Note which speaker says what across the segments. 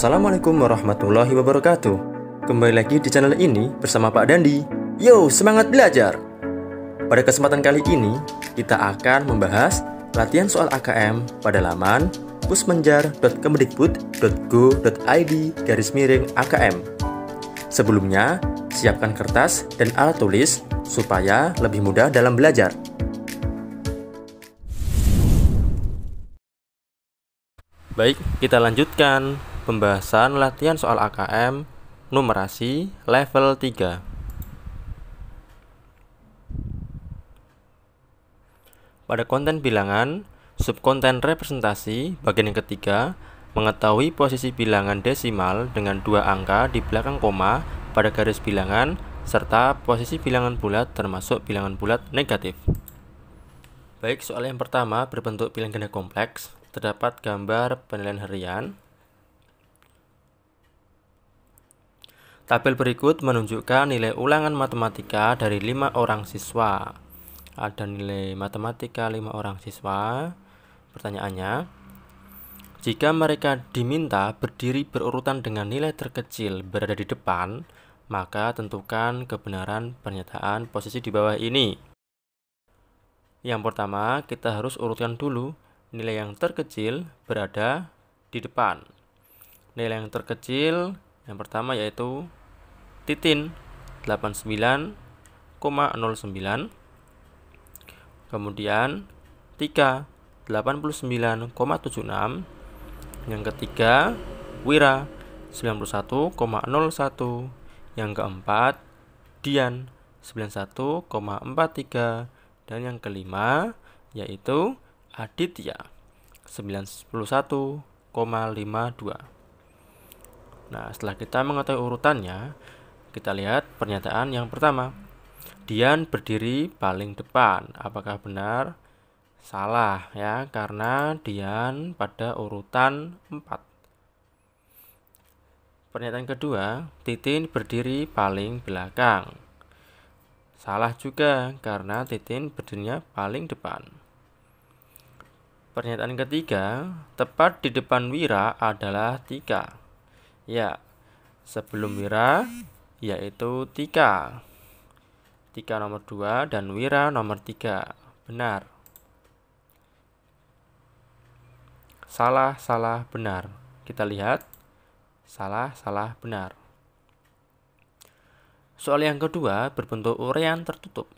Speaker 1: Assalamualaikum warahmatullahi wabarakatuh. Kembali lagi di channel ini bersama Pak Dandi. Yo, semangat belajar! Pada kesempatan kali ini, kita akan membahas latihan soal AKM pada laman pusmenjar.kemdikbud.go.id/AKM. Sebelumnya, siapkan kertas dan alat tulis supaya lebih mudah dalam belajar. Baik, kita lanjutkan pembahasan latihan soal AKM numerasi level 3. Pada konten bilangan, subkonten representasi bagian yang ketiga, mengetahui posisi bilangan desimal dengan 2 angka di belakang koma pada garis bilangan serta posisi bilangan bulat termasuk bilangan bulat negatif. Baik, soal yang pertama berbentuk bilangan ganda kompleks. Terdapat gambar penilaian harian. Tabel berikut menunjukkan nilai ulangan matematika dari 5 orang siswa. Ada nilai matematika 5 orang siswa. Pertanyaannya, jika mereka diminta berdiri berurutan dengan nilai terkecil berada di depan, maka tentukan kebenaran pernyataan posisi di bawah ini. Yang pertama, kita harus urutkan dulu nilai yang terkecil berada di depan. Nilai yang terkecil yang pertama yaitu titin 89,09, kemudian 3 89,76, yang ketiga Wira 91,01, yang keempat Dian 91,43, dan yang kelima yaitu Aditya 91,52. Nah, setelah kita mengetahui urutannya, kita lihat pernyataan yang pertama. Dian berdiri paling depan. Apakah benar? Salah ya, karena Dian pada urutan 4. Pernyataan kedua, Titin berdiri paling belakang. Salah juga, karena Titin berdirinya paling depan. Pernyataan ketiga, tepat di depan Wira adalah Tika. Ya, sebelum Wira yaitu Tika. Tika nomor 2 dan Wira nomor 3. Benar. Salah, salah, benar. Kita lihat. Salah, salah, benar. Soal yang kedua berbentuk uraian tertutup.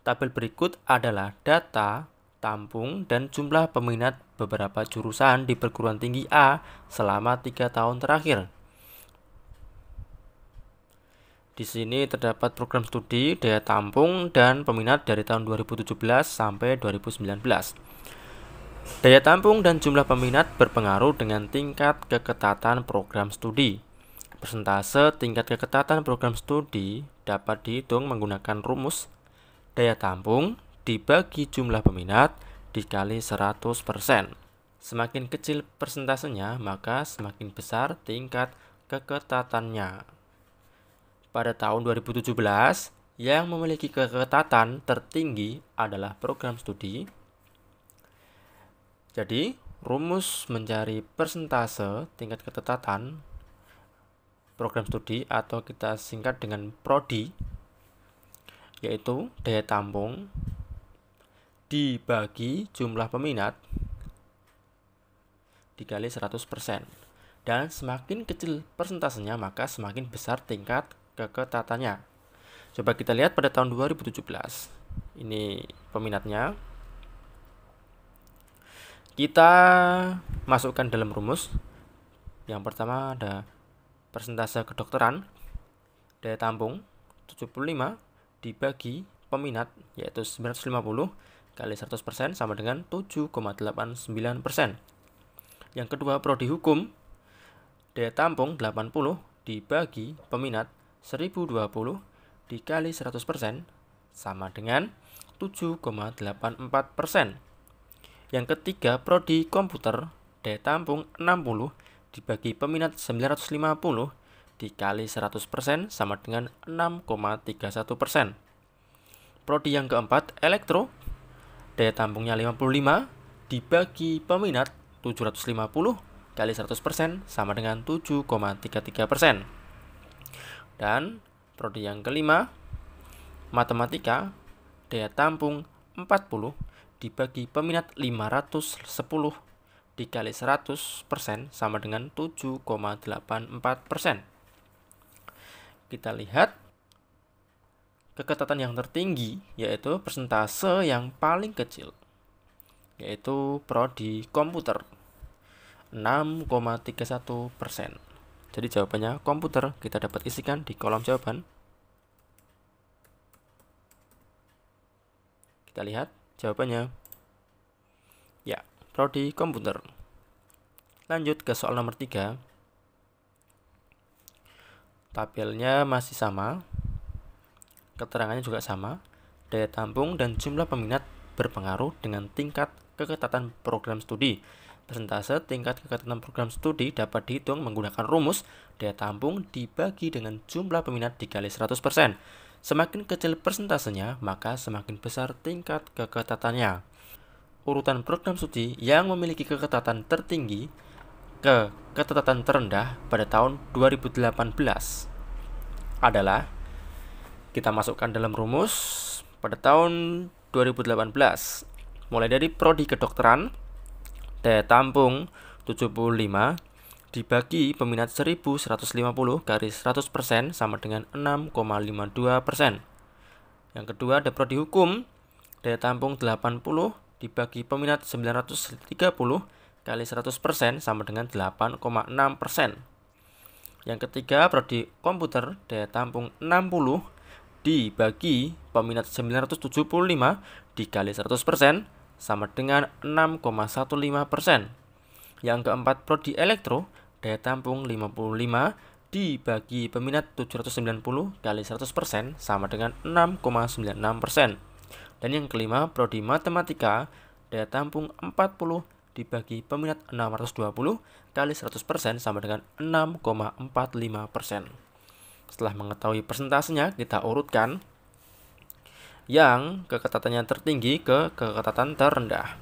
Speaker 1: Tabel berikut adalah data tampung dan jumlah peminat beberapa jurusan di perguruan tinggi A selama 3 tahun terakhir. Di sini terdapat program studi, daya tampung, dan peminat dari tahun 2017 sampai 2019. Daya tampung dan jumlah peminat berpengaruh dengan tingkat keketatan program studi. Persentase tingkat keketatan program studi dapat dihitung menggunakan rumus daya tampung dibagi jumlah peminat dikali 100%. Semakin kecil persentasenya, maka semakin besar tingkat keketatannya. Pada tahun 2017, yang memiliki keketatan tertinggi adalah program studi. Jadi, rumus mencari persentase tingkat keketatan program studi atau kita singkat dengan prodi, yaitu daya tampung dibagi jumlah peminat dikali 100%. Dan semakin kecil persentasenya, maka semakin besar tingkat keketatannya. Coba kita lihat pada tahun 2017. Ini peminatnya. Kita masukkan dalam rumus. Yang pertama ada persentase kedokteran, daya tampung 75 dibagi peminat yaitu 950 kali 100% sama dengan 7,89%. Yang kedua prodi hukum, daya tampung 80 dibagi peminat 1020 dikali 100% sama dengan 7,84%. Yang ketiga prodi komputer, daya tampung 60 dibagi peminat 950 dikali 100% sama dengan 6,31%. Prodi yang keempat elektro, daya tampungnya 55 dibagi peminat 750 kali 100% sama dengan 7,33%. Dan prodi yang kelima, matematika, daya tampung 40 dibagi peminat 510 dikali 100% sama dengan 7,84%. Kita lihat keketatan yang tertinggi yaitu persentase yang paling kecil, yaitu prodi komputer 6,31%. Jadi jawabannya komputer, kita dapat isikan di kolom jawaban. Kita lihat jawabannya. Ya, prodi komputer. Lanjut ke soal nomor 3. Tabelnya masih sama. Keterangannya juga sama. Daya tampung dan jumlah peminat berpengaruh dengan tingkat keketatan program studi. Persentase tingkat keketatan program studi dapat dihitung menggunakan rumus daya tampung dibagi dengan jumlah peminat dikali 100%. Semakin kecil persentasenya, maka semakin besar tingkat keketatannya. Urutan program studi yang memiliki keketatan tertinggi ke keketatan terendah pada tahun 2018 adalah, kita masukkan dalam rumus pada tahun 2018, mulai dari prodi kedokteran, daya tampung 75 dibagi peminat 1150 garis 100% sama dengan 6,52%. Yang kedua ada prodi hukum, daya tampung 80 dibagi peminat 930 kali 100% sama dengan 8,6%. Yang ketiga prodi komputer, daya tampung 60 dibagi peminat 975 dikali 100% sama dengan 6,15%. Yang keempat prodi elektro, daya tampung 55 dibagi peminat 790 kali 100% sama dengan 6,96%. Dan yang kelima prodi matematika, daya tampung 40 dibagi peminat 620 kali 100% sama dengan 6,45%. Setelah mengetahui persentasenya, kita urutkan yang keketatannya tertinggi ke keketatan terendah.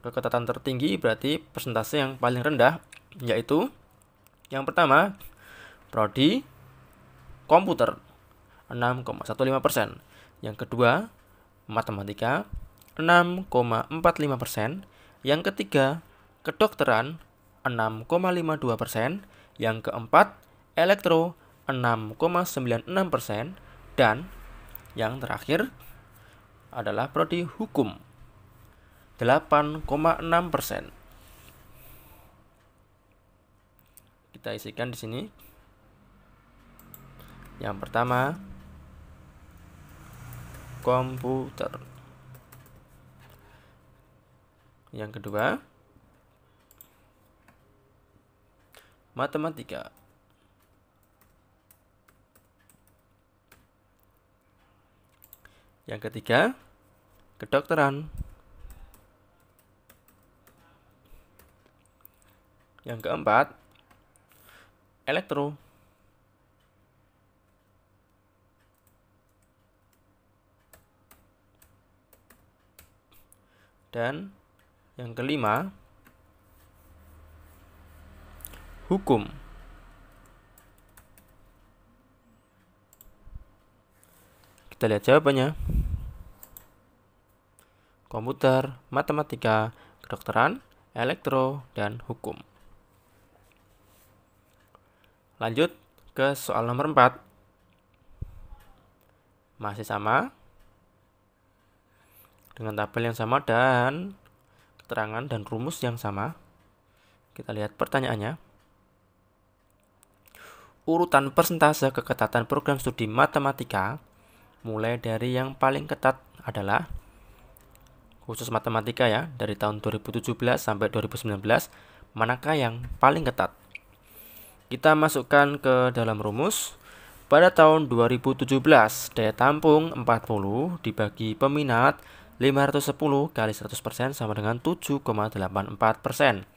Speaker 1: Keketatan tertinggi berarti persentase yang paling rendah, yaitu yang pertama prodi komputer 6,15%, yang kedua matematika 6,45%, yang ketiga kedokteran 6,52%, yang keempat elektro 6,96%, dan yang terakhir adalah prodi hukum 8,6%. Kita isikan di sini. Yang pertama komputer. Yang kedua matematika. Yang ketiga kedokteran. Yang keempat elektro. Dan yang kelima hukum. Kita lihat jawabannya. Komputer, matematika, kedokteran, elektro, dan hukum. Lanjut ke soal nomor 4. Masih sama, dengan tabel yang sama dan keterangan dan rumus yang sama. Kita lihat pertanyaannya. Urutan persentase keketatan program studi matematika mulai dari yang paling ketat adalah, khusus matematika ya, dari tahun 2017 sampai 2019, manakah yang paling ketat? Kita masukkan ke dalam rumus. Pada tahun 2017, daya tampung 40 dibagi peminat 510 kali 100% sama dengan 7,84%.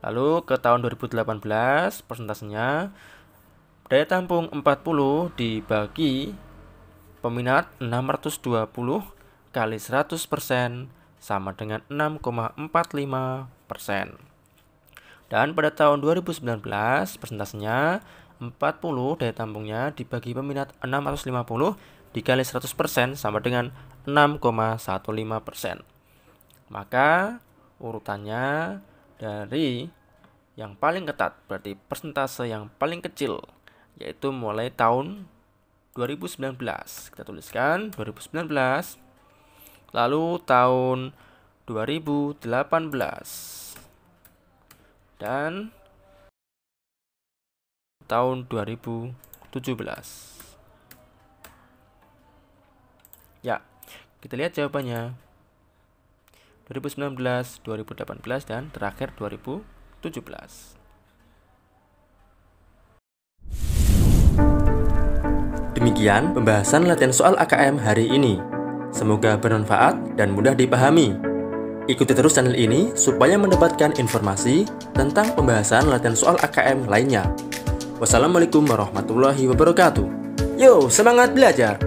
Speaker 1: Lalu ke tahun 2018, persentasenya daya tampung 40 dibagi peminat 620 kali 100% sama dengan 6,45%. Dan pada tahun 2019 persentasenya 40 daya tampungnya dibagi peminat 650 dikali 100% sama dengan 6,15%. Maka urutannya dari yang paling ketat berarti persentase yang paling kecil, yaitu mulai tahun 2019. Kita tuliskan 2019, lalu tahun 2018, dan tahun 2017. Ya, kita lihat jawabannya. 2019, 2018, dan terakhir 2017. Demikian pembahasan latihan soal AKM hari ini. Semoga bermanfaat dan mudah dipahami. Ikuti terus channel ini supaya mendapatkan informasi tentang pembahasan latihan soal AKM lainnya. Wassalamualaikum warahmatullahi wabarakatuh. Yo, semangat belajar!